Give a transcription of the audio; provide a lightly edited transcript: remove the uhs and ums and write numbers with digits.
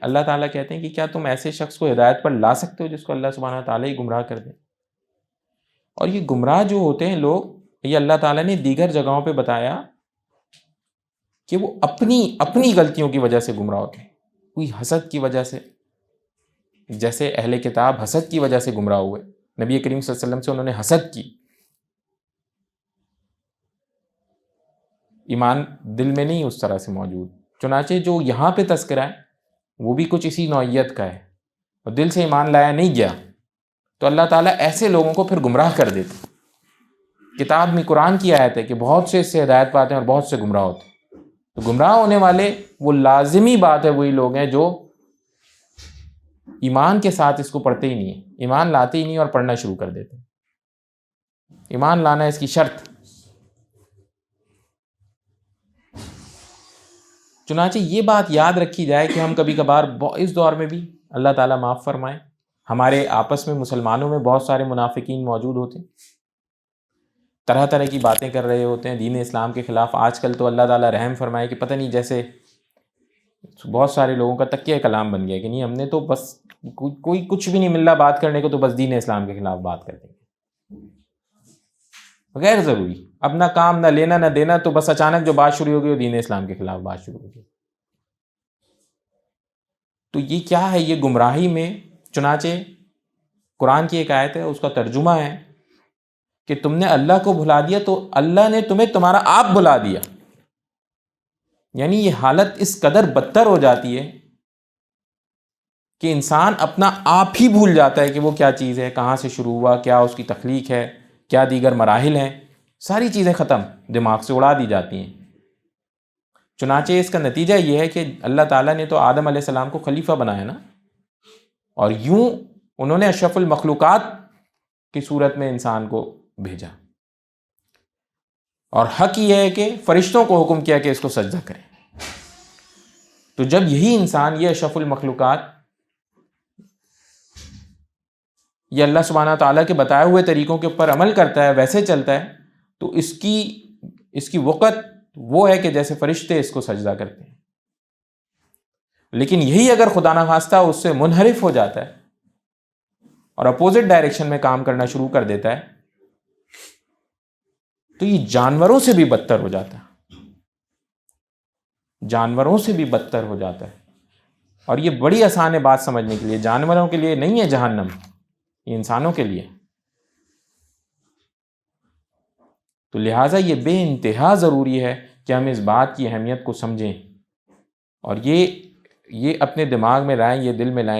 اللہ تعالیٰ کہتے ہیں کہ کیا تم ایسے شخص کو ہدایت پر لا سکتے ہو جس کو اللہ سبحانہ تعالیٰ ہی گمراہ کر دے؟ اور یہ گمراہ جو ہوتے ہیں لوگ، یہ اللہ تعالیٰ نے دیگر جگہوں پہ بتایا کہ وہ اپنی غلطیوں کی وجہ سے گمراہ ہوتے ہیں، کوئی حسد کی وجہ سے، جیسے اہل کتاب حسد کی وجہ سے گمراہ ہوئے، نبی کریم صلی اللہ علیہ وسلم سے انہوں نے حسد کی، ایمان دل میں نہیں اس طرح سے موجود۔ چنانچہ جو یہاں پہ تذکرہ ہے وہ بھی کچھ اسی نوعیت کا ہے، اور دل سے ایمان لایا نہیں گیا تو اللہ تعالیٰ ایسے لوگوں کو پھر گمراہ کر دیتے۔ کتاب میں قرآن کی آیت ہے کہ بہت سے اس سے ہدایت پاتے ہیں اور بہت سے گمراہ ہوتے ہیں، تو گمراہ ہونے والے وہ لازمی بات ہے وہی لوگ ہیں جو ایمان کے ساتھ اس کو پڑھتے ہی نہیں ہیں، ایمان لاتے ہی نہیں اور پڑھنا شروع کر دیتے ہیں۔ ایمان لانا اس کی شرط۔ چنانچہ یہ بات یاد رکھی جائے کہ ہم کبھی کبھار اس دور میں بھی، اللہ تعالیٰ معاف فرمائے، ہمارے آپس میں مسلمانوں میں بہت سارے منافقین موجود ہوتے ہیں، طرح طرح کی باتیں کر رہے ہوتے ہیں دین اسلام کے خلاف۔ آج کل تو اللہ تعالیٰ رحم فرمائے کہ پتہ نہیں، جیسے بہت سارے لوگوں کا تکیہ کلام بن گیا کہ نہیں، ہم نے تو بس کوئی کچھ بھی نہیں مل رہا بات کرنے کو تو بس دین اسلام کے خلاف بات کر دیں گے، غیر ضروری، اپنا کام نہ لینا نہ دینا، تو بس اچانک جو بات شروع ہوگی وہ دین اسلام کے خلاف بات شروع ہوگی۔ تو یہ کیا ہے؟ یہ گمراہی میں، چنانچہ قرآن کی ایک آیت ہے، اس کا ترجمہ ہے کہ تم نے اللہ کو بھلا دیا تو اللہ نے تمہیں تمہارا آپ بھلا دیا۔ یعنی یہ حالت اس قدر بدتر ہو جاتی ہے کہ انسان اپنا آپ ہی بھول جاتا ہے کہ وہ کیا چیز ہے، کہاں سے شروع ہوا، کیا اس کی تخلیق ہے، کیا دیگر مراحل ہیں، ساری چیزیں ختم، دماغ سے اڑا دی جاتی ہیں۔ چنانچہ اس کا نتیجہ یہ ہے کہ اللہ تعالیٰ نے تو آدم علیہ السلام کو خلیفہ بنایا نا، اور یوں انہوں نے اشرف المخلوقات کی صورت میں انسان کو بھیجا، اور حق یہ ہے کہ فرشتوں کو حکم کیا کہ اس کو سجدہ کریں۔ تو جب یہی انسان، یہ اشرف المخلوقات، یہ اللہ سبحانہ تعالیٰ کے بتائے ہوئے طریقوں کے اوپر عمل کرتا ہے، ویسے چلتا ہے، تو اس کی وقت وہ ہے کہ جیسے فرشتے اس کو سجدہ کرتے ہیں۔ لیکن یہی اگر خدا نخواستہ اس سے منحرف ہو جاتا ہے اور اپوزٹ ڈائریکشن میں کام کرنا شروع کر دیتا ہے تو یہ جانوروں سے بھی بدتر ہو جاتا ہے، جانوروں سے بھی بدتر ہو جاتا ہے۔ اور یہ بڑی آسان ہے بات سمجھنے کے لیے، جانوروں کے لیے نہیں ہے جہنم، یہ انسانوں کے لیے۔ تو لہٰذا یہ بے انتہا ضروری ہے کہ ہم اس بات کی اہمیت کو سمجھیں، اور یہ اپنے دماغ میں لائیں، یہ دل میں لائیں